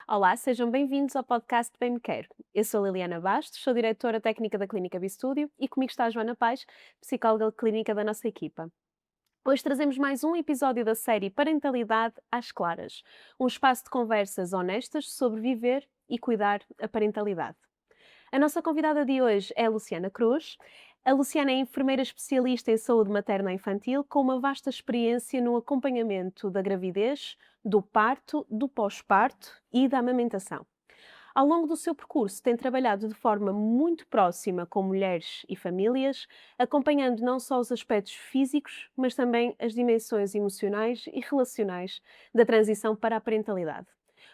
Olá, sejam bem-vindos ao podcast Bem Me Quero. Eu sou Liliana Bastos, sou diretora técnica da Clínica Bistúdio e comigo está a Joana Paz, psicóloga clínica da nossa equipa. Hoje trazemos mais um episódio da série Parentalidade às Claras, um espaço de conversas honestas sobre viver e cuidar a parentalidade. A nossa convidada de hoje é a Luciana Cruz. A Luciana é enfermeira especialista em saúde materno-infantil com uma vasta experiência no acompanhamento da gravidez, do parto, do pós-parto e da amamentação. Ao longo do seu percurso, tem trabalhado de forma muito próxima com mulheres e famílias, acompanhando não só os aspectos físicos, mas também as dimensões emocionais e relacionais da transição para a parentalidade.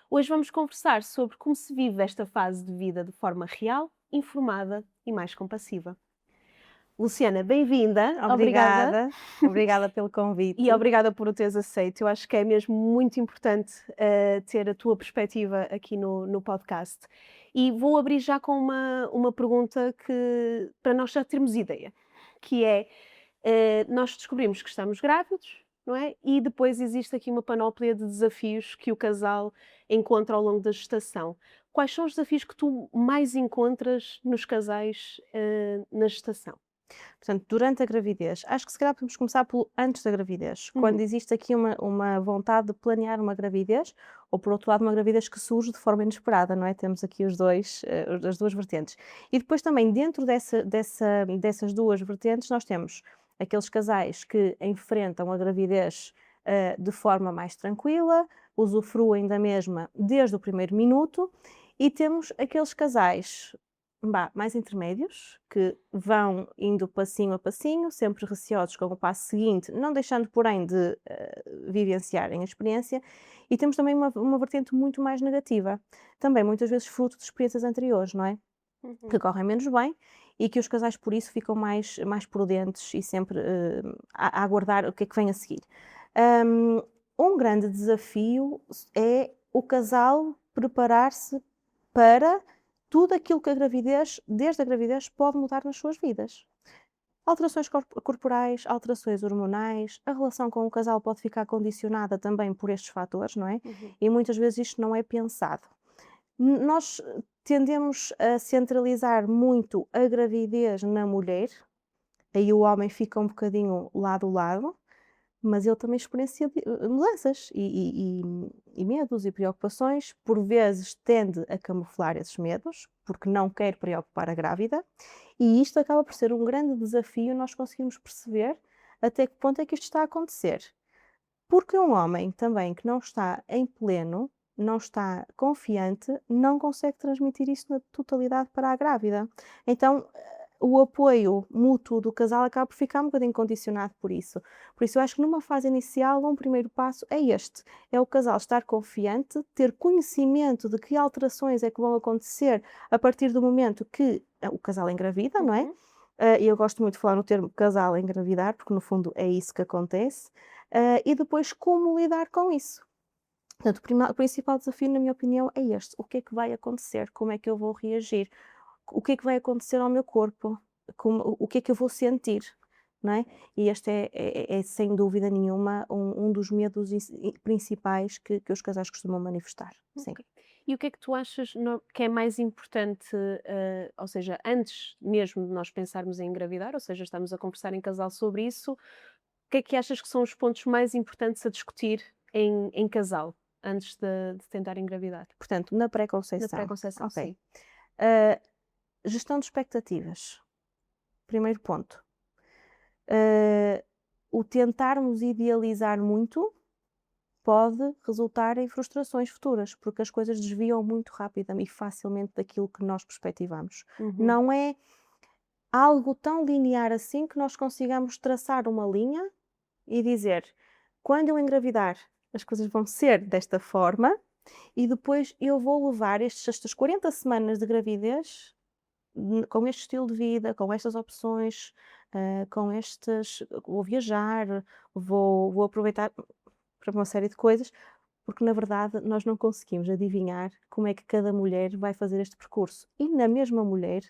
Hoje vamos conversar sobre como se vive esta fase de vida de forma real, informada e mais compassiva. Luciana, bem-vinda, obrigada. Obrigada, obrigada pelo E convite. obrigada por o teres aceito. Eu acho que é mesmo muito importante ter a tua perspectiva aqui no podcast. E vou abrir já com uma pergunta que, para nós já termos ideia, que é, nós descobrimos que estamos grávidos, não é? E depois existe aqui uma panóplia de desafios que o casal encontra ao longo da gestação. Quais são os desafios que tu mais encontras nos casais na gestação? Portanto, durante a gravidez, acho que se calhar podemos começar pelo antes da gravidez, quando Uhum. existe aqui uma vontade de planear uma gravidez, ou por outro lado, uma gravidez que surge de forma inesperada, não é? Temos aqui as duas vertentes. E depois também, dentro dessas duas vertentes, nós temos aqueles casais que enfrentam a gravidez de forma mais tranquila, usufruem da mesma desde o primeiro minuto, e temos aqueles casais mais intermédios, que vão indo passinho a passinho, sempre receosos com o passo seguinte, não deixando, porém, de vivenciarem a experiência. E temos também uma vertente muito mais negativa, também muitas vezes fruto de experiências anteriores, não é? Uhum. Que correm menos bem e que os casais, por isso, ficam mais prudentes e sempre a aguardar o que é que vem a seguir. Hum, Um grande desafio é o casal preparar-se para tudo aquilo que a gravidez, desde a gravidez, pode mudar nas suas vidas. Alterações corporais, alterações hormonais, a relação com o casal pode ficar condicionada também por estes fatores, não é? Uhum. E muitas vezes isto não é pensado. Nós tendemos a centralizar muito a gravidez na mulher, aí o homem fica um bocadinho lado a lado, mas ele também experiencia mudanças e medos e preocupações, por vezes tende a camuflar esses medos, porque não quer preocupar a grávida, e isto acaba por ser um grande desafio nós conseguirmos perceber até que ponto é que isto está a acontecer. Porque um homem também que não está em pleno, não está confiante, não consegue transmitir isso na totalidade para a grávida. Então, o apoio mútuo do casal acaba por ficar um bocadinho condicionado por isso. Por isso eu acho que numa fase inicial, um primeiro passo é este, é o casal estar confiante, ter conhecimento de que alterações é que vão acontecer a partir do momento que o casal engravida, não é? Uhum. E eu gosto muito de falar no termo casal a engravidar, porque no fundo é isso que acontece. E depois como lidar com isso. Portanto, o principal desafio, na minha opinião, é este: o que é que vai acontecer? Como é que eu vou reagir? O que é que vai acontecer ao meu corpo? O que é que eu vou sentir? Não é? E este é sem dúvida nenhuma um dos medos principais que os casais costumam manifestar. Sim. Ok. E o que é que tu achas que é mais importante, ou seja, antes mesmo de nós pensarmos em engravidar, ou seja, estamos a conversar em casal sobre isso, o que é que achas que são os pontos mais importantes a discutir em casal, antes de tentar engravidar? Portanto, na Na pré-conceição, pré-conceição, ok. sim. Ah, Gestão de expectativas, primeiro ponto. Ah, o tentarmos idealizar muito pode resultar em frustrações futuras, porque as coisas desviam muito rapidamente e facilmente daquilo que nós perspectivamos. Uhum. Não é algo tão linear assim que nós consigamos traçar uma linha e dizer: quando eu engravidar, as coisas vão ser desta forma e depois eu vou levar estas 40 semanas de gravidez com este estilo de vida, com estas opções, com estas. Vou viajar, vou aproveitar para uma série de coisas, porque na verdade nós não conseguimos adivinhar como é que cada mulher vai fazer este percurso. E na mesma mulher,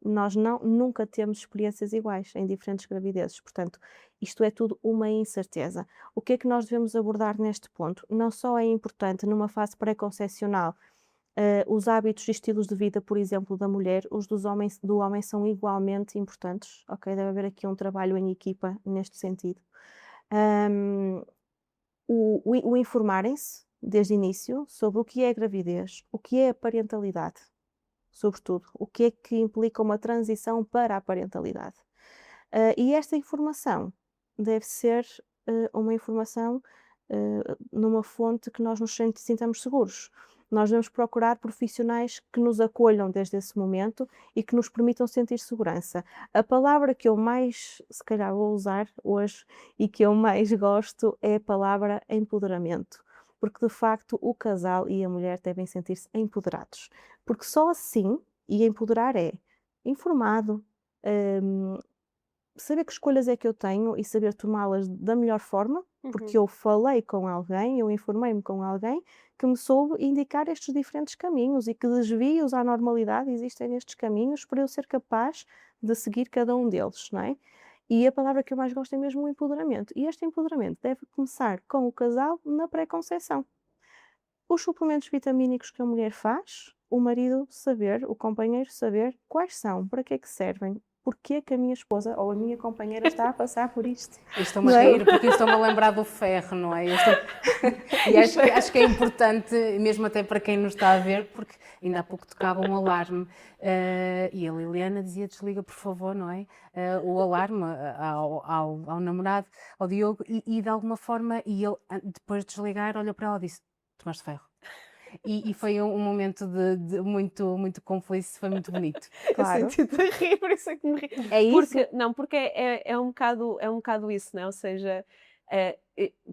nós nunca temos experiências iguais em diferentes gravidezes, portanto, isto é tudo uma incerteza. O que é que nós devemos abordar neste ponto? Não só é importante numa fase pré-concepcional Os hábitos e estilos de vida, por exemplo, da mulher, os do homem são igualmente importantes, ok? Deve haver aqui um trabalho em equipa neste sentido. Hum, o informarem-se desde o início sobre o que é a gravidez, o que é a parentalidade, sobretudo, o que é que implica uma transição para a parentalidade. E esta informação deve ser, uma informação, numa fonte que nós nos sintamos seguros. Nós devemos procurar profissionais que nos acolham desde esse momento e que nos permitam sentir segurança. A palavra que eu mais, se calhar, vou usar hoje e que eu mais gosto é a palavra empoderamento, porque de facto o casal e a mulher devem sentir-se empoderados, porque só assim, e empoderar é informado, hum, saber que escolhas é que eu tenho e saber tomá-las da melhor forma, porque Uhum. eu falei com alguém, eu informei-me com alguém que me soube indicar estes diferentes caminhos e que desvios à normalidade existem nestes caminhos para eu ser capaz de seguir cada um deles, não é? E a palavra que eu mais gosto é mesmo o empoderamento. E este empoderamento deve começar com o casal na pré-conceição. Os suplementos vitamínicos que a mulher faz, o marido saber, o companheiro saber quais são, para que é que servem, porque é que a minha esposa ou a minha companheira está a passar por isto, Eu estou-me não a é? rir porque eu estou-me a lembrar do ferro, não é? E acho que é importante, mesmo até para quem nos está a ver, porque ainda há pouco tocava um alarme e a Liliana dizia desliga por favor, não é? O alarme ao namorado, ao Diogo, e de alguma forma, e ele depois de desligar olhou para ela e disse, tomaste ferro. E foi um momento de muito, muito conflito, foi muito bonito. Eu Claro. senti-te a rir, por isso é que me ri. É isso? Porque é um bocado isso, né? Ou seja,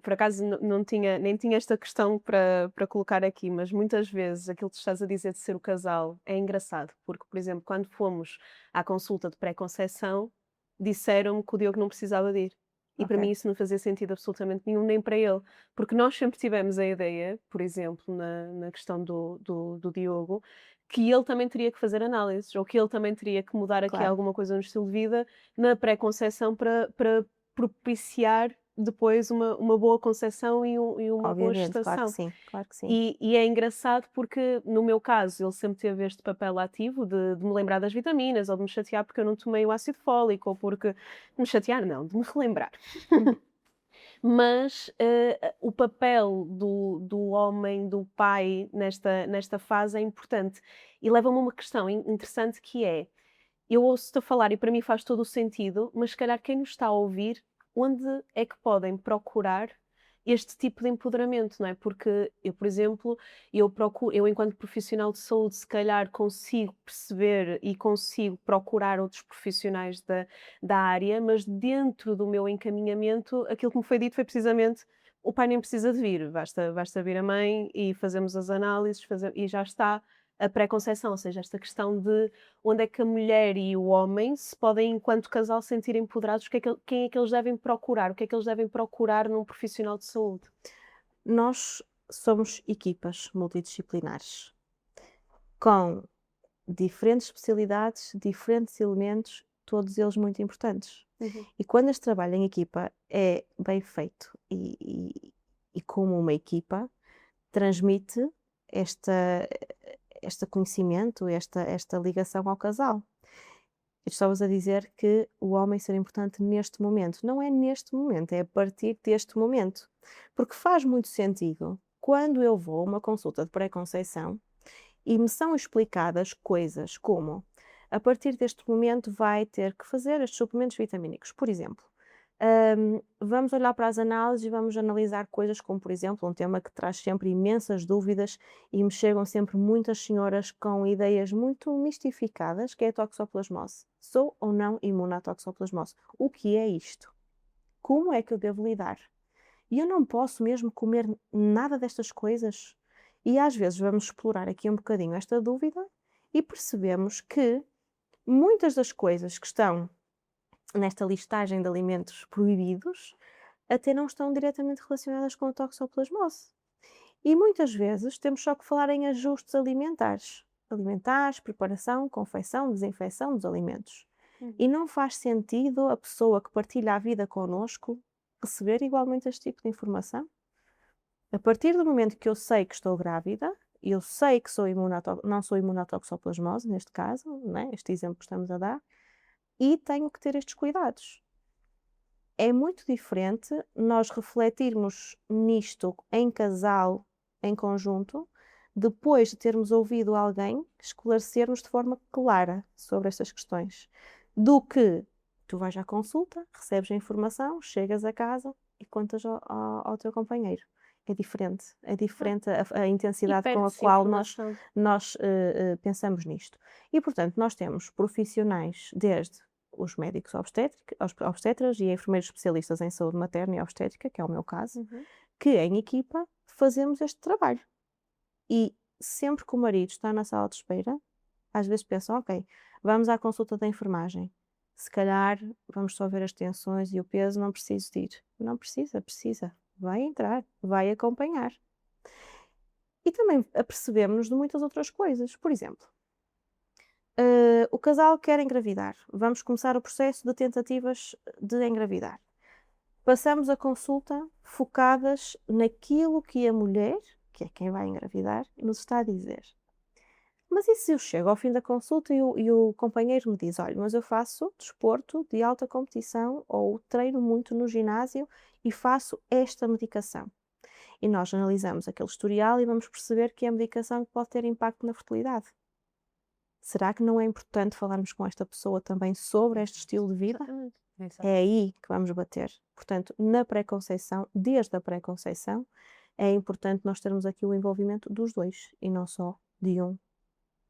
por acaso não tinha, nem tinha esta questão para colocar aqui, mas muitas vezes aquilo que tu estás a dizer de ser o casal é engraçado, porque, por exemplo, quando fomos à consulta de pré-conceição, disseram-me que o Diogo não precisava de ir. E para Ok. mim isso não fazia sentido absolutamente nenhum, nem para ele. Porque nós sempre tivemos a ideia, por exemplo, na questão do Diogo, que ele também teria que fazer análises, ou que ele também teria que mudar aqui Claro. alguma coisa no estilo de vida na pré-conceição para propiciar depois uma boa conceção e uma boa Obviamente, claro que gestação. sim, claro que sim. E é engraçado porque, no meu caso, ele sempre teve este papel ativo de me lembrar das vitaminas, ou de me chatear porque eu não tomei o ácido fólico, ou porque. Me chatear, não, de me relembrar. Mas o papel do homem, do pai, nesta fase é importante. E leva-me a uma questão interessante que é: eu ouço-te a falar e para mim faz todo o sentido, mas se calhar quem nos está a ouvir, onde é que podem procurar este tipo de empoderamento, não é? Porque eu, por exemplo, eu enquanto profissional de saúde, se calhar consigo perceber e consigo procurar outros profissionais da área, mas dentro do meu encaminhamento, aquilo que me foi dito foi precisamente o pai nem precisa de vir, basta vir a mãe e fazemos as análises e já está a pré-conceição, ou seja, esta questão de onde é que a mulher e o homem se podem, enquanto casal, sentir empoderados, quem é que eles devem procurar, o que é que eles devem procurar num profissional de saúde. Nós somos equipas multidisciplinares, com diferentes especialidades, diferentes elementos, todos eles muito importantes. Uhum. E quando este trabalho em equipa é bem feito e como uma equipa, transmite esta, este conhecimento, esta ligação ao casal. Eu estavas a dizer que o homem ser importante neste momento. Não é neste momento, é a partir deste momento. Porque faz muito sentido quando eu vou a uma consulta de pré-conceição e me são explicadas coisas como a partir deste momento vai ter que fazer estes suplementos vitamínicos. Por exemplo, vamos olhar para as análises e vamos analisar coisas como, por exemplo, um tema que traz sempre imensas dúvidas e me chegam sempre muitas senhoras com ideias muito mistificadas, que é a toxoplasmose. Sou ou não imune à toxoplasmose? O que é isto? Como é que eu devo lidar? E eu não posso mesmo comer nada destas coisas? E às vezes vamos explorar aqui um bocadinho esta dúvida e percebemos que muitas das coisas que estão nesta listagem de alimentos proibidos até não estão diretamente relacionadas com a toxoplasmose. E muitas vezes temos só que falar em ajustes alimentares. Alimentares, preparação, confecção, desinfecção dos alimentos. E não faz sentido a pessoa que partilha a vida connosco receber igualmente este tipo de informação? A partir do momento que eu sei que estou grávida, eu sei que não sou imune à toxoplasmose, neste caso, né, este exemplo que estamos a dar, e tenho que ter estes cuidados. É muito diferente nós refletirmos nisto em casal, em conjunto, depois de termos ouvido alguém esclarecer-nos de forma clara sobre estas questões, do que tu vais à consulta, recebes a informação, chegas a casa e contas ao teu companheiro. É diferente a E intensidade com a perde-se qual informação. nós pensamos nisto. E, portanto, nós temos profissionais desde os médicos obstetras e enfermeiros especialistas em saúde materna e obstétrica, que é o meu caso, Uhum. que em equipa fazemos este trabalho. E sempre que o marido está na sala de espera, às vezes pensam, ok, vamos à consulta da enfermagem. Se calhar vamos só ver as tensões e o peso, não preciso de ir. Não precisa, precisa. Vai entrar, vai acompanhar. E também apercebemos-nos de muitas outras coisas. Por exemplo, o casal quer engravidar. Vamos começar o processo de tentativas de engravidar. Passamos a consulta focadas naquilo que a mulher, que é quem vai engravidar, nos está a dizer. Mas e se eu chego ao fim da consulta e o companheiro me diz: olha, mas eu faço desporto de alta competição ou treino muito no ginásio e faço esta medicação? E nós analisamos aquele historial e vamos perceber que é a medicação que pode ter impacto na fertilidade. Será que não é importante falarmos com esta pessoa também sobre este estilo de vida? Exatamente. Exato. É aí que vamos bater. Portanto, na pré-conceição, desde a pré-conceição, é importante nós termos aqui o envolvimento dos dois e não só de um,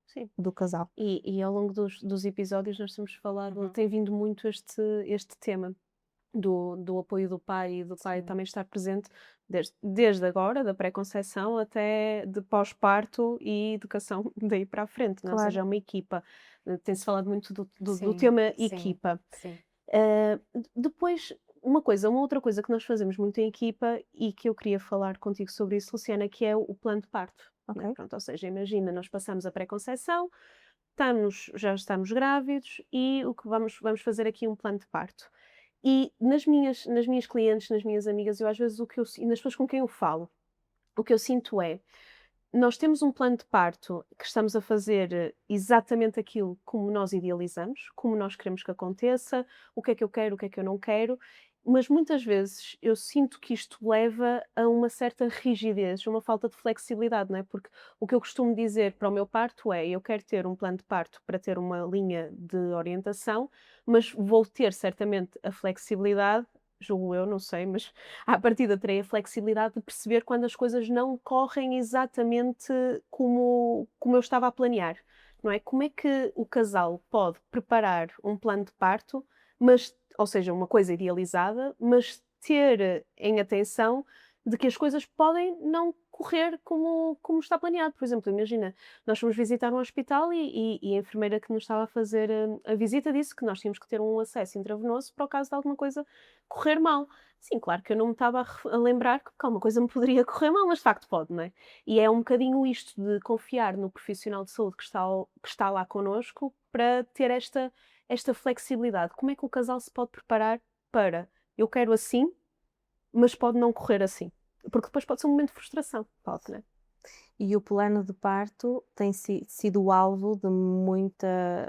Sim. do casal. E ao longo dos episódios nós temos falado, Uhum. tem vindo muito este tema do apoio do pai e do pai Sim. também estar presente desde agora, da pré-conceição até de pós-parto e educação daí para a frente, não é? Ou Claro. seja, é uma equipa. Tem-se falado muito do Sim, tema sim, equipa. sim. Depois, uma outra coisa que nós fazemos muito em equipa e que eu queria falar contigo sobre isso, Luciana, que é o plano de parto. Né? Ok. Pronto, ou seja, imagina, nós passamos a pré-conceição, já estamos grávidos e o que vamos fazer aqui um plano de parto. E nas minhas clientes, nas minhas amigas, eu às vezes e nas pessoas com quem eu falo, o que eu sinto é, nós temos um plano de parto que estamos a fazer exatamente aquilo como nós idealizamos, como nós queremos que aconteça, o que é que eu quero, o que é que eu não quero, mas muitas vezes eu sinto que isto leva a uma certa rigidez, uma falta de flexibilidade, não é? Porque o que eu costumo dizer para o meu parto é: eu quero ter um plano de parto para ter uma linha de orientação, mas vou ter certamente a flexibilidade, julgo eu, não sei, mas à partida terei a flexibilidade de perceber quando as coisas não correm exatamente como eu estava a planear, não é? Como é que o casal pode preparar um plano de parto, mas, ou seja, uma coisa idealizada, mas ter em atenção de que as coisas podem não correr como está planeado. Por exemplo, imagina, nós fomos visitar um hospital e a enfermeira que nos estava a fazer a visita disse que nós tínhamos que ter um acesso intravenoso para o caso de alguma coisa correr mal. Sim, claro que eu não me estava a lembrar que alguma coisa me poderia correr mal, mas de facto pode, não é? E é um bocadinho isto de confiar no profissional de saúde que está lá connosco para ter esta flexibilidade. Como é que o casal se pode preparar para eu quero assim, mas pode não correr assim? Porque depois pode ser um momento de frustração, pode, não é? E o plano de parto tem sido alvo de muita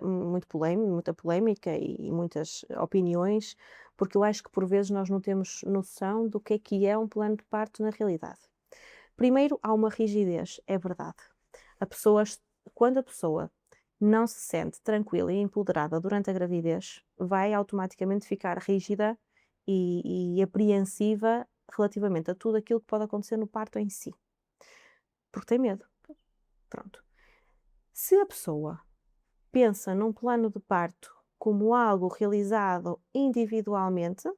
polémica e muitas opiniões, porque eu acho que por vezes nós não temos noção do que é um plano de parto na realidade. Primeiro, há uma rigidez, é verdade. Quando a pessoa não se sente tranquila e empoderada durante a gravidez, vai automaticamente ficar rígida e apreensiva relativamente a tudo aquilo que pode acontecer no parto em si, porque tem medo. Pronto. Se a pessoa pensa num plano de parto como algo realizado individualmente,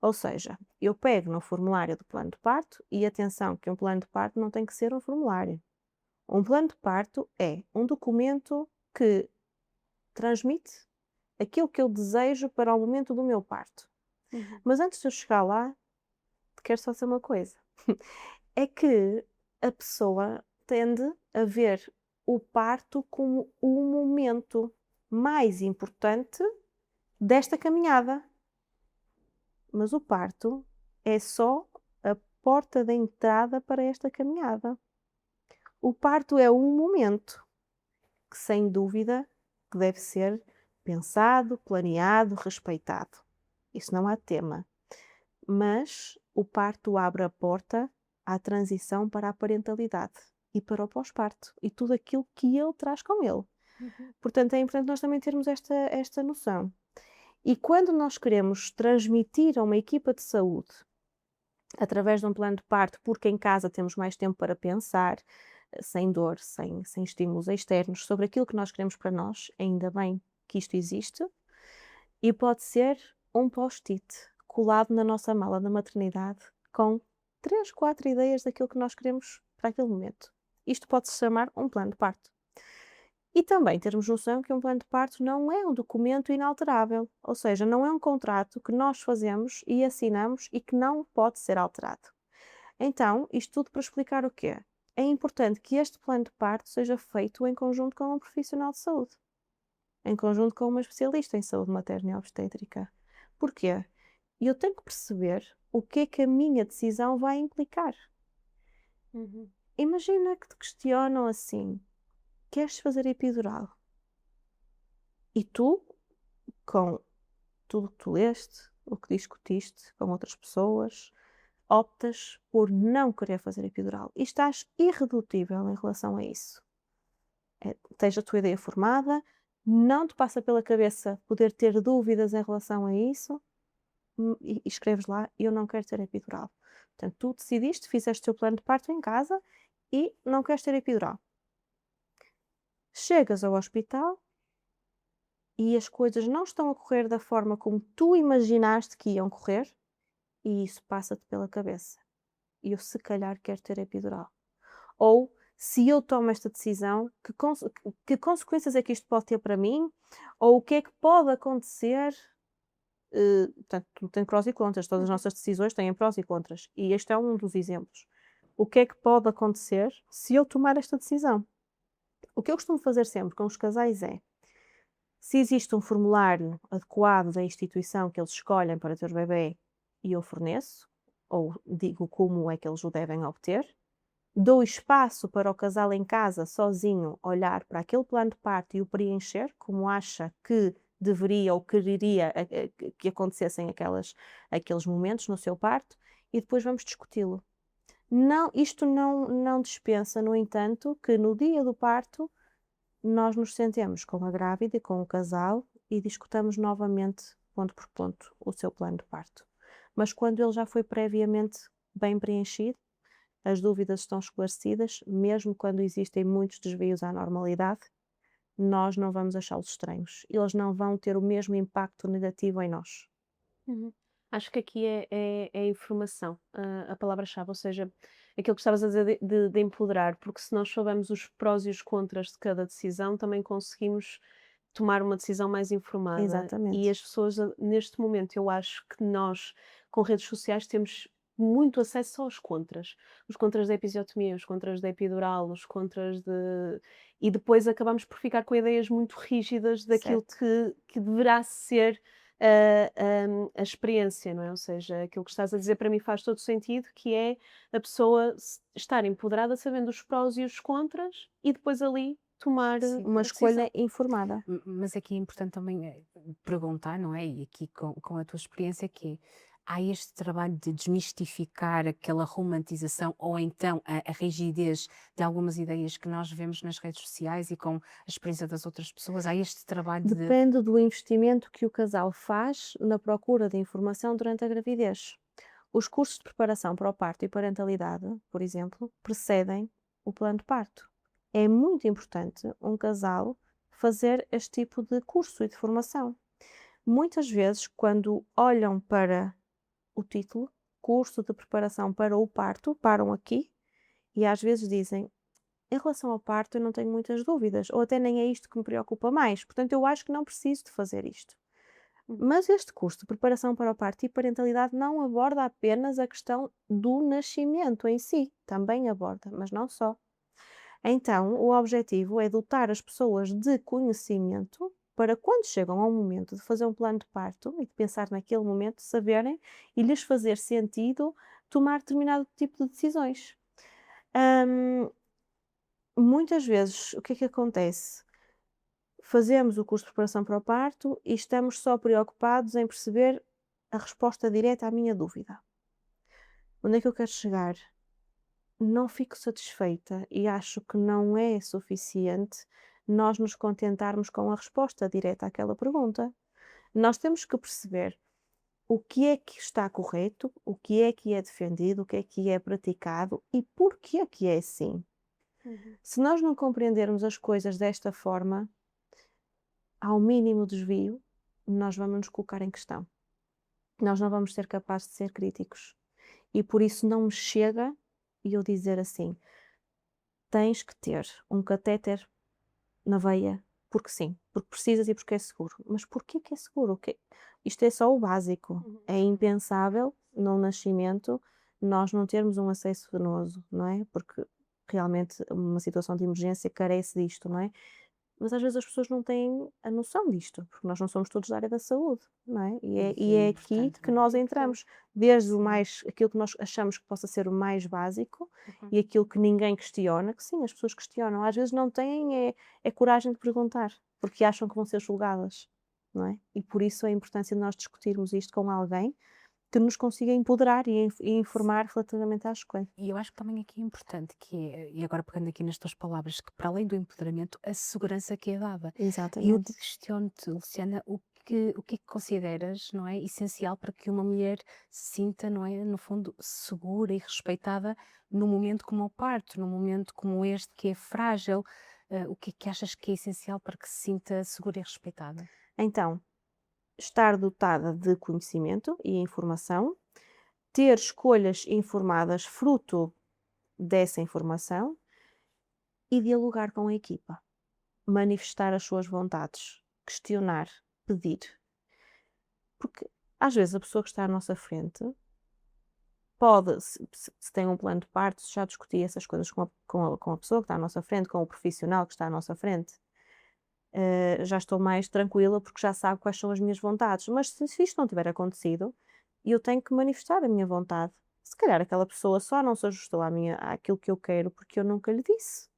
ou seja, eu pego no formulário do plano de parto e atenção que um plano de parto não tem que ser um formulário. Um plano de parto é um documento que transmite aquilo que eu desejo para o momento do meu parto. Mas antes de eu chegar lá, quero só dizer uma coisa. É que a pessoa tende a ver o parto como o momento mais importante desta caminhada. Mas o parto é só a porta de entrada para esta caminhada. O parto é um momento que, sem dúvida, que deve ser pensado, planeado, respeitado. Isso não há tema. Mas o parto abre a porta à transição para a parentalidade e para o pós-parto e tudo aquilo que ele traz com ele. Portanto, é importante nós também termos esta noção. E quando nós queremos transmitir a uma equipa de saúde, através de um plano de parto, porque em casa temos mais tempo para pensar, sem dor, sem estímulos externos, sobre aquilo que nós queremos para nós, ainda bem que isto existe, e pode ser um post-it colado na nossa mala da maternidade com 3, 4 ideias daquilo que nós queremos para aquele momento. Isto pode-se chamar um plano de parto. E também termos noção que um plano de parto não é um documento inalterável, ou seja, não é um contrato que nós fazemos e assinamos e que não pode ser alterado. Então, isto tudo para explicar o quê? É importante que este plano de parto seja feito em conjunto com um profissional de saúde, em conjunto com uma especialista em saúde materna e obstétrica. Porquê? Eu tenho que perceber o que é que a minha decisão vai implicar. Imagina que te questionam assim: queres fazer epidural? E tu, com tudo que tu leste, o que discutiste com outras pessoas, optas por não querer fazer epidural e estás irredutível em relação a isso. Tens a tua ideia formada, não te passa pela cabeça poder ter dúvidas em relação a isso e escreves lá: eu não quero ter epidural. Portanto, tu decidiste, fizeste o teu plano de parto em casa e não queres ter epidural. Chegas ao hospital e as coisas não estão a correr da forma como tu imaginaste que iam correr e isso passa-te pela cabeça. E eu, se calhar, quero ter epidural. Ou, se eu tomo esta decisão, que consequências é que isto pode ter para mim? Ou o que é que pode acontecer? Portanto, tem prós e contras. Todas as nossas decisões têm prós e contras. E este é um dos exemplos. O que é que pode acontecer se eu tomar esta decisão? O que eu costumo fazer sempre com os casais é: se existe um formulário adequado da instituição que eles escolhem para ter o bebê e eu forneço, ou digo como é que eles o devem obter, dou espaço para o casal em casa, sozinho, olhar para aquele plano de parto e o preencher, como acha que deveria ou quereria que acontecessem aqueles momentos no seu parto, e depois vamos discuti-lo. Isto não dispensa, no entanto, que no dia do parto nós nos sentemos com a grávida e com o casal e discutamos novamente, ponto por ponto, o seu plano de parto. Mas quando ele já foi previamente bem preenchido, as dúvidas estão esclarecidas, mesmo quando existem muitos desvios à normalidade, nós não vamos achá-los estranhos. Eles não vão ter o mesmo impacto negativo em nós. Acho que aqui é a informação, a palavra-chave, ou seja, aquilo que estavas a dizer de empoderar, porque se nós soubermos os prós e os contras de cada decisão, também conseguimos tomar uma decisão mais informada. E Exatamente. as pessoas, neste momento, eu acho que nós, com redes sociais, temos muito acesso aos contras. Os contras da episiotomia, os contras da epidural, os contras de. E depois acabamos por ficar com ideias muito rígidas daquilo que deverá ser a experiência, não é? Ou seja, aquilo que estás a dizer para mim faz todo sentido, que é a pessoa estar empoderada sabendo os prós e os contras e depois ali tomar Sim. Uma a escolha decisão. informada. Mas aqui é importante também perguntar, não é? E aqui com a tua experiência, que é, há este trabalho de desmistificar aquela romantização ou então a rigidez de algumas ideias que nós vemos nas redes sociais e com a experiência das outras pessoas. Há este trabalho de. Depende do investimento que o casal faz na procura de informação durante a gravidez. Os cursos de preparação para o parto e parentalidade, por exemplo, precedem o plano de parto. É muito importante um casal fazer este tipo de curso e de formação. Muitas vezes, quando olham para o título, curso de preparação para o parto, param aqui e às vezes dizem: em relação ao parto eu não tenho muitas dúvidas, ou até nem é isto que me preocupa mais, portanto eu acho que não preciso de fazer isto. Mas este curso de preparação para o parto e parentalidade não aborda apenas a questão do nascimento em si, também aborda, mas não só. Então, o objetivo é dotar as pessoas de conhecimento para quando chegam ao momento de fazer um plano de parto e de pensar naquele momento, saberem e lhes fazer sentido tomar determinado tipo de decisões. Hum, muitas vezes, o que acontece? Fazemos o curso de preparação para o parto e estamos só preocupados em perceber a resposta direta à minha dúvida. Onde é que eu quero chegar? Não fico satisfeita e acho que não é suficiente nós nos contentarmos com a resposta direta àquela pergunta. Nós temos que perceber o que é que está correto, o que é defendido, o que é praticado e porquê que é assim. Uhum. Se nós não compreendermos as coisas desta forma, ao mínimo desvio, nós vamos nos colocar em questão. Nós não vamos ser capazes de ser críticos. E por isso não me chega eu dizer assim: tens que ter um catéter na veia, porque sim, porque precisas e porque é seguro. Mas porquê que é seguro? Isto é só o básico. Uhum. É impensável, no nascimento, nós não termos um acesso venoso, não é? Porque realmente uma situação de emergência carece disto, não é? Mas às vezes as pessoas não têm a noção disto, porque nós não somos todos da área da saúde, não é? E é E é aqui importante, que não é? nós entramos, desde o Sim. mais, aquilo que nós achamos que possa ser o mais básico Uhum. e aquilo que ninguém questiona, que sim, as pessoas questionam, às vezes não têm coragem de perguntar, porque acham que vão ser julgadas, não é? E por isso a importância de nós discutirmos isto com alguém que nos consiga empoderar e informar relativamente à escolha. E eu acho que também aqui é importante que é, e agora pegando aqui nas tuas palavras, que para além do empoderamento, a segurança que é dada. E eu te Exatamente. questiono-te, Luciana, o que é que consideras, não é, essencial para que uma mulher se sinta, não é, no fundo, segura e respeitada num momento como o parto, num momento como este que é frágil, o que é que achas que é essencial para que se sinta segura e respeitada? Então, estar dotada de conhecimento e informação, ter escolhas informadas fruto dessa informação e dialogar com a equipa, manifestar as suas vontades, questionar, pedir. Porque às vezes a pessoa que está à nossa frente pode, se tem um plano de parto, se já discutir essas coisas com a pessoa que está à nossa frente, com o profissional que está à nossa frente, já estou mais tranquila porque já sabe quais são as minhas vontades. Mas se isto não tiver acontecido, eu tenho que manifestar a minha vontade. Se calhar aquela pessoa só não se ajustou àquilo que eu quero porque eu nunca lhe disse.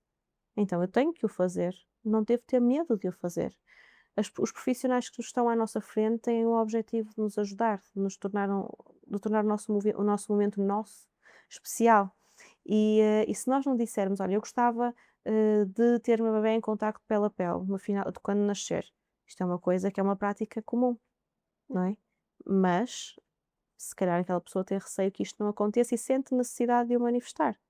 Então eu tenho que o fazer. Não devo ter medo de o fazer. Os profissionais que estão à nossa frente têm o objetivo de nos ajudar, de tornar o nosso momento nosso, especial. E se nós não dissermos, olha, eu gostava de ter o meu bebé em contacto pele a pele, no final, de quando nascer. Isto é uma coisa que é uma prática comum, não é? Mas, se calhar aquela pessoa tem receio que isto não aconteça e sente necessidade de o manifestar.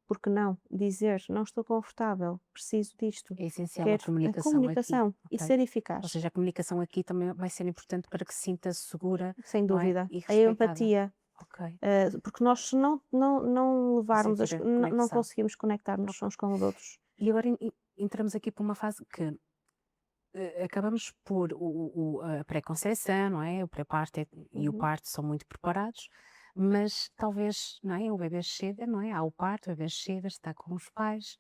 Porque não? Dizer, não estou confortável, preciso disto, É essencial a quero a comunicação aqui, comunicação e ok? ser Ou eficaz, seja, a comunicação aqui também vai ser importante para que se sinta segura, sem não é? dúvida. E A respeitada. empatia, Ok. porque nós se não Não levarmos sentir a não conexão. conseguimos conectar-nos Ok. uns com os outros. E agora entramos aqui para uma fase que acabamos por a pré-conceição, não é? O pré-parto e o Uhum. parto são muito preparados, mas talvez, não é? O bebê chega, não é? Há o parto, o bebê chega, está com os pais,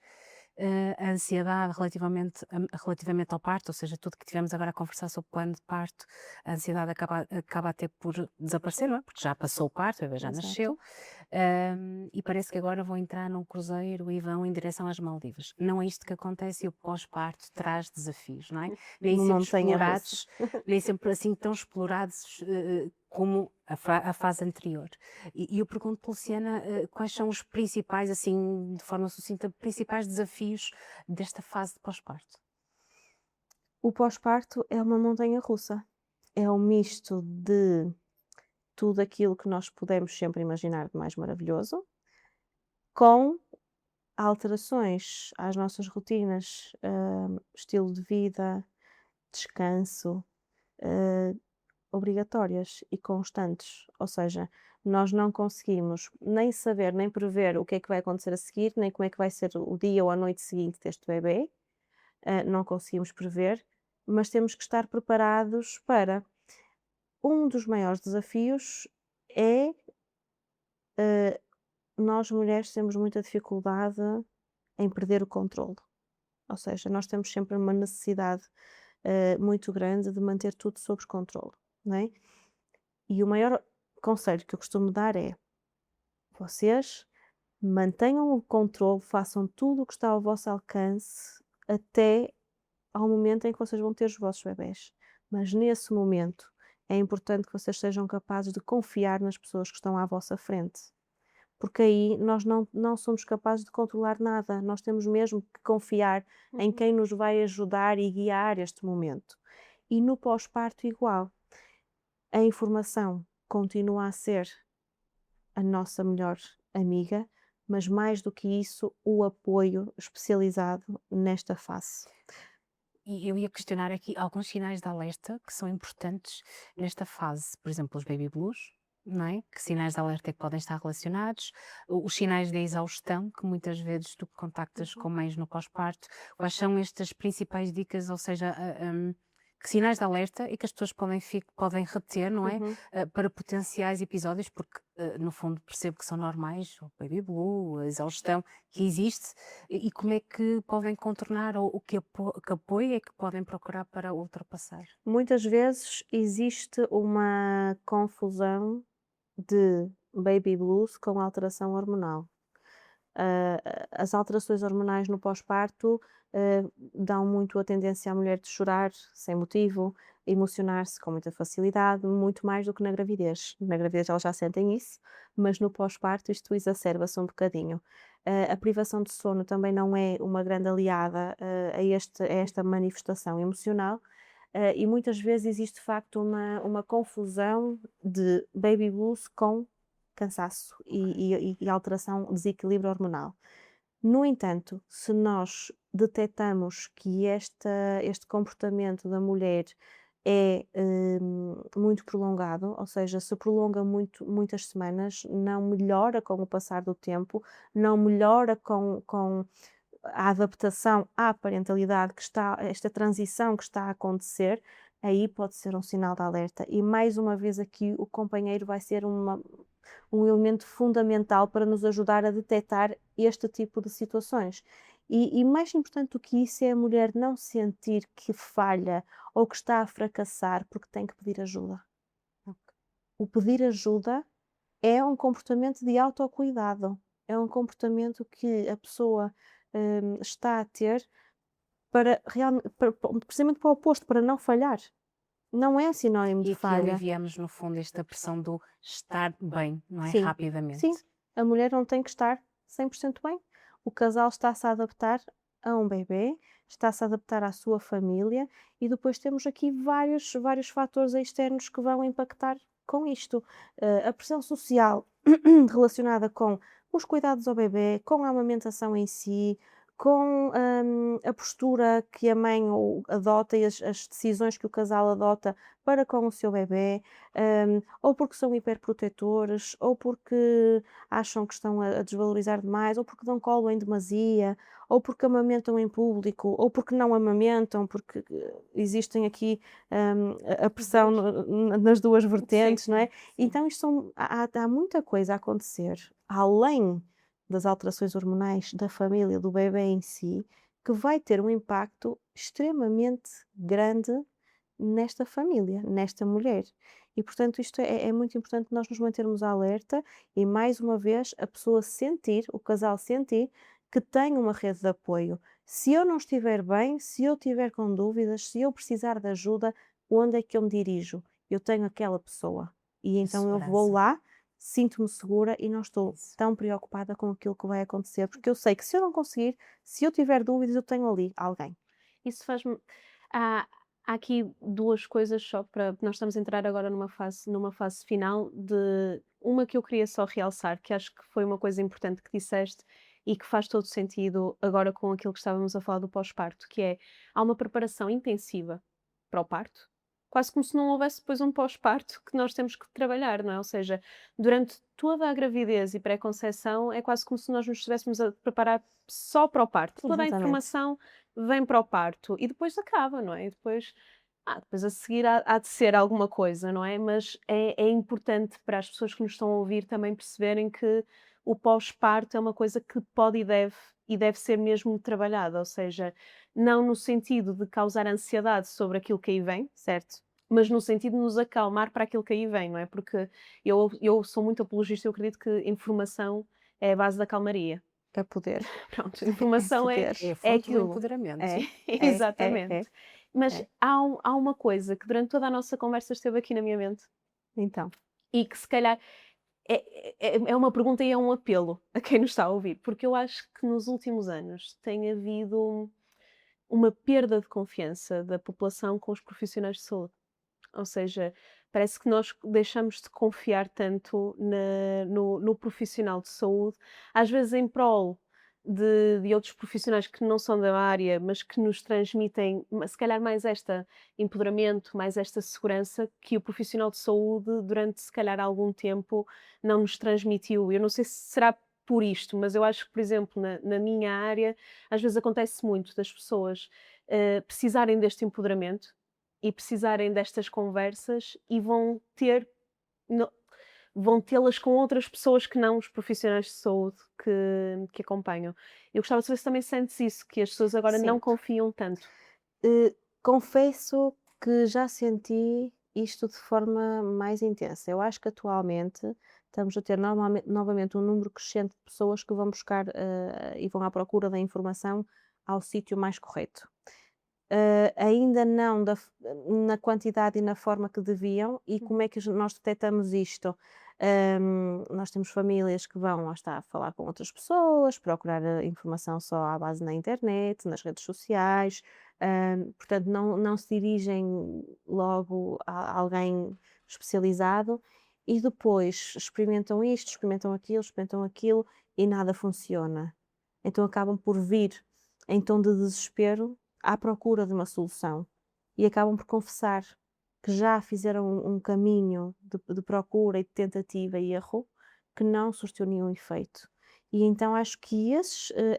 a ansiedade relativamente ao parto, ou seja, tudo que tivemos agora a conversar sobre o plano de parto, a ansiedade acaba até por desaparecer, não é? Porque já passou o parto, o bebê já nasceu, Exato, e parece que agora vão entrar num cruzeiro e vão em direção às Maldivas. Não é isto que acontece e o pós-parto traz desafios, não é? Nem uma sempre montanha-russa. explorados, nem sempre assim tão explorados como a fase anterior. E eu pergunto, Luciana, quais são os principais, assim, de forma sucinta, principais desafios desta fase de pós-parto? O pós-parto é uma montanha-russa, é um misto de tudo aquilo que nós podemos sempre imaginar de mais maravilhoso, com alterações às nossas rotinas, estilo de vida, descanso, hã, obrigatórias e constantes. Ou seja, nós não conseguimos nem saber, nem prever o que é que vai acontecer a seguir, nem como é que vai ser o dia ou a noite seguinte deste bebé, não conseguimos prever, mas temos que estar preparados para um dos maiores desafios é, nós mulheres temos muita dificuldade em perder o controle. Ou seja, nós temos sempre uma necessidade, muito grande de manter tudo sob controle, não é? E o maior conselho que eu costumo dar é: vocês Mantenham o controle, façam tudo o que está ao vosso alcance até ao momento em que vocês vão ter os vossos bebés. Mas nesse momento é importante que vocês sejam capazes de confiar nas pessoas que estão à vossa frente. Porque aí nós não somos capazes de controlar nada, nós temos mesmo que confiar em Uhum. quem nos vai ajudar e guiar este momento. E no pós-parto igual, a informação continua a ser a nossa melhor amiga, mas mais do que isso, o apoio especializado nesta fase. E eu ia questionar aqui alguns sinais de alerta que são importantes nesta fase, por exemplo, os baby blues, não é? Que sinais de alerta é que podem estar relacionados? Os sinais de exaustão, que muitas vezes tu contactas com mães no pós-parto, quais são estas principais dicas, ou seja, que sinais de alerta e que as pessoas podem reter, não é? Uhum. Para potenciais episódios, porque no fundo percebo que são normais, o baby blue, a exaustão que existe, e como é que podem contornar, ou que apoio é que podem procurar para ultrapassar? Muitas vezes existe uma confusão de baby blues com alteração hormonal. As alterações hormonais no pós-parto, dão muito a tendência à mulher de chorar sem motivo, emocionar-se com muita facilidade, muito mais do que na gravidez. Na gravidez elas já sentem isso, mas no pós-parto isto exacerba-se um bocadinho. A privação de sono também não é uma grande aliada, a esta manifestação emocional, e muitas vezes existe de facto uma confusão de baby blues com cansaço e alteração, desequilíbrio hormonal. No entanto, se nós detectamos que este comportamento da mulher é muito prolongado, ou seja, se prolonga muitas semanas, não melhora com o passar do tempo, não melhora com a adaptação à parentalidade esta transição que está a acontecer, aí pode ser um sinal de alerta. E mais uma vez aqui o companheiro vai ser um elemento fundamental para nos ajudar a detectar este tipo de situações. E mais importante do que isso é a mulher não sentir que falha ou que está a fracassar porque tem que pedir ajuda. O pedir ajuda é um comportamento de autocuidado, é um comportamento que a pessoa, está a ter para precisamente para o oposto, para não falhar. Não é sinónimo de E aqui falha. aliviamos, no fundo, esta pressão do estar bem, não é? Sim, sim, Rapidamente. a mulher não tem que estar 100% bem. O casal está-se a adaptar a um bebê, está-se a adaptar à sua família e depois temos aqui vários fatores externos que vão impactar com isto. A pressão social relacionada com os cuidados ao bebê, com a amamentação em si, com, a postura que a mãe adota e as decisões que o casal adota para com o seu bebê, ou porque são hiperprotetores, ou porque acham que estão a desvalorizar demais, ou porque dão colo em demasia, ou porque amamentam em público, ou porque não amamentam, porque existem aqui, a pressão nas 2 vertentes, não é? Então isto há muita coisa a acontecer, além das alterações hormonais da família, do bebé em si, que vai ter um impacto extremamente grande nesta família, nesta mulher. E portanto isto é muito importante nós nos mantermos alerta e mais uma vez a pessoa sentir, o casal sentir que tem uma rede de apoio. Se eu não estiver bem, se eu estiver com dúvidas, se eu precisar de ajuda, onde é que eu me dirijo? Eu tenho aquela pessoa. E então eu vou Segurança. lá, sinto-me segura e não estou Isso. tão preocupada com aquilo que vai acontecer, porque eu sei que se eu não conseguir, se eu tiver dúvidas, eu tenho ali alguém. Isso faz-me. Há, há aqui duas coisas só para. Nós estamos a entrar agora numa fase final de. Uma que eu queria só realçar, que acho que foi uma coisa importante que disseste e que faz todo sentido agora com aquilo que estávamos a falar do pós-parto, que é há uma preparação intensiva para o parto, quase como se não houvesse depois um pós-parto que nós temos que trabalhar, não é? Ou seja, durante toda a gravidez e pré-conceção é quase como se nós nos estivéssemos a preparar só para o parto. Toda a Exatamente. informação vem para o parto e depois acaba, não é? E depois a seguir há de ser alguma coisa, não é? Mas é importante para as pessoas que nos estão a ouvir também perceberem que o pós-parto é uma coisa que pode e deve ser mesmo trabalhada, ou seja, não no sentido de causar ansiedade sobre aquilo que aí vem, certo? Mas no sentido de nos acalmar para aquilo que aí vem, não é? Porque eu sou muito apologista, eu acredito que informação é a base da calmaria. É poder. Pronto, a informação é, poder. É a é fonte do aquilo. empoderamento. É, Exatamente. Mas é. há uma coisa que durante toda a nossa conversa esteve aqui na minha mente Então, e que se calhar é uma pergunta e é um apelo a quem nos está a ouvir, porque eu acho que nos últimos anos tem havido uma perda de confiança da população com os profissionais de saúde. Ou seja, parece que nós deixamos de confiar tanto no profissional de saúde, às vezes em prol de outros profissionais que não são da área, mas que nos transmitem, se calhar, mais este empoderamento, mais esta segurança que o profissional de saúde, durante se calhar algum tempo, não nos transmitiu. Eu não sei se será por isto, mas eu acho que, por exemplo, na minha área, às vezes acontece muito das pessoas precisarem deste empoderamento e precisarem destas conversas e no- vão tê-las com outras pessoas que não os profissionais de saúde que acompanham. Eu gostava de saber se também sentes isso, que as pessoas agora não sinto. confiam tanto. Confesso que já senti isto de forma mais intensa. Eu acho que atualmente estamos a ter novamente um número crescente de pessoas que vão buscar e vão à procura da informação ao sítio mais correto. Ainda não na quantidade e na forma que deviam, e como é que nós detectamos isto? Nós temos famílias que vão, lá está, falar com outras pessoas, procurar informação só à base na internet, nas redes sociais, portanto, não se dirigem logo a alguém especializado e depois experimentam aquilo e nada funciona. Então acabam por vir em tom de desespero à procura de uma solução e acabam por confessar que já fizeram um caminho de procura e de tentativa e erro que não surtiu nenhum efeito. E então acho que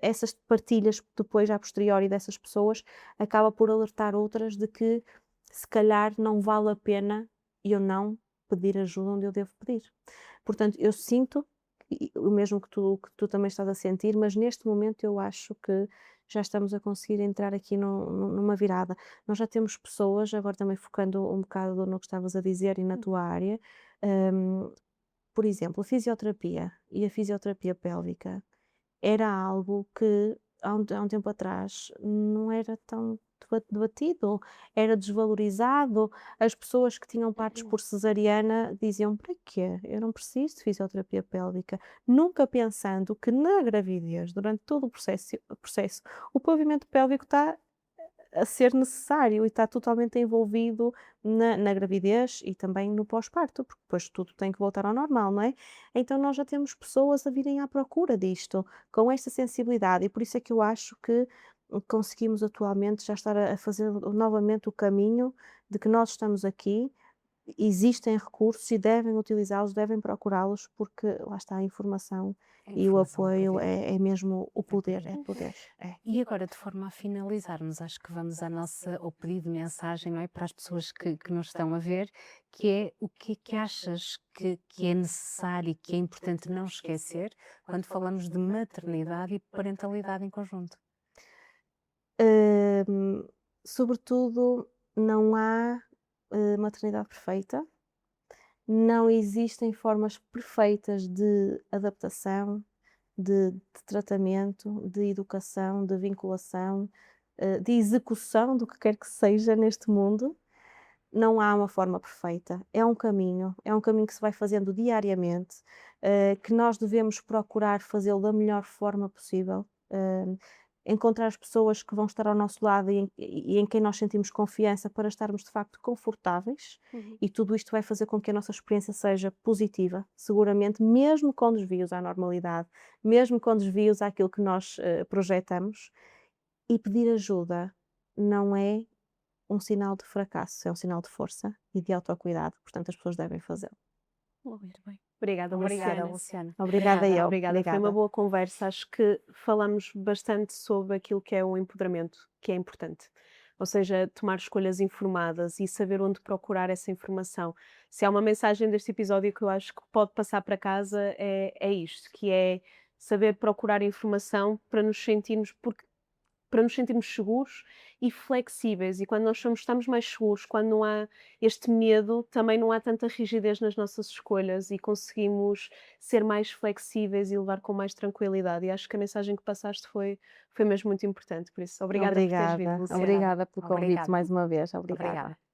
essas partilhas depois a posteriori dessas pessoas acaba por alertar outras de que se calhar não vale a pena eu não pedir ajuda onde eu devo pedir. Portanto, eu sinto o mesmo que tu também estás a sentir, mas neste momento eu acho que já estamos a conseguir entrar aqui numa virada. Nós já temos pessoas, agora também focando um bocado no que estavas a dizer e na tua área, hum, por exemplo, a fisioterapia e a fisioterapia pélvica era algo que há um tempo atrás não era tão debatido, era desvalorizado. As pessoas que tinham partos por cesariana diziam: "Para quê? Eu não preciso de fisioterapia pélvica", nunca pensando que na gravidez, durante todo o processo, o pavimento pélvico está a ser necessário e está totalmente envolvido na gravidez e também no pós-parto, porque depois tudo tem que voltar ao normal, não é? Então nós já temos pessoas a virem à procura disto, com esta sensibilidade, e por isso é que eu acho que conseguimos atualmente já estar a fazer novamente o caminho de que nós estamos aqui, existem recursos e devem utilizá-los, devem procurá-los, porque lá está a informação A e o informação apoio poder. é mesmo o poder, poder. é poder. É. E agora, de forma a finalizarmos, acho que vamos ao pedido de mensagem, não é? Para as pessoas que nos estão a ver, que é o que é que achas que é necessário e que é importante não esquecer quando falamos de maternidade e parentalidade em conjunto? Hum, Sobretudo, não há, maternidade perfeita, não existem formas perfeitas de adaptação, de tratamento, de educação, de vinculação, de execução do que quer que seja neste mundo. Não há uma forma perfeita, é um caminho que se vai fazendo diariamente, que nós devemos procurar fazê-lo da melhor forma possível, encontrar as pessoas que vão estar ao nosso lado e em quem nós sentimos confiança para estarmos de facto confortáveis, Uhum. e tudo isto vai fazer com que a nossa experiência seja positiva, seguramente, mesmo com desvios à normalidade, mesmo com desvios àquilo que nós, projetamos, e pedir ajuda não é um sinal de fracasso, é um sinal de força e de autocuidado, portanto as pessoas devem fazê-lo. Muito bem. Obrigada, Obrigada, Luciana. Luciana. Obrigada eu, Obrigada, foi uma obrigada. boa conversa. Acho que falamos bastante sobre aquilo que é o empoderamento, que é importante. Ou seja, tomar escolhas informadas e saber onde procurar essa informação. Se há uma mensagem deste episódio que eu acho que pode passar para casa, é isto, que é saber procurar informação para nos sentirmos, porque para nos sentirmos seguros e flexíveis. E quando nós estamos mais seguros, quando não há este medo, também não há tanta rigidez nas nossas escolhas e conseguimos ser mais flexíveis e levar com mais tranquilidade. E acho que a mensagem que passaste foi mesmo muito importante. Por isso, obrigada por teres vindo, Obrigada, Luciana. obrigada pelo convite Obrigada. mais uma vez. Obrigada. Obrigada.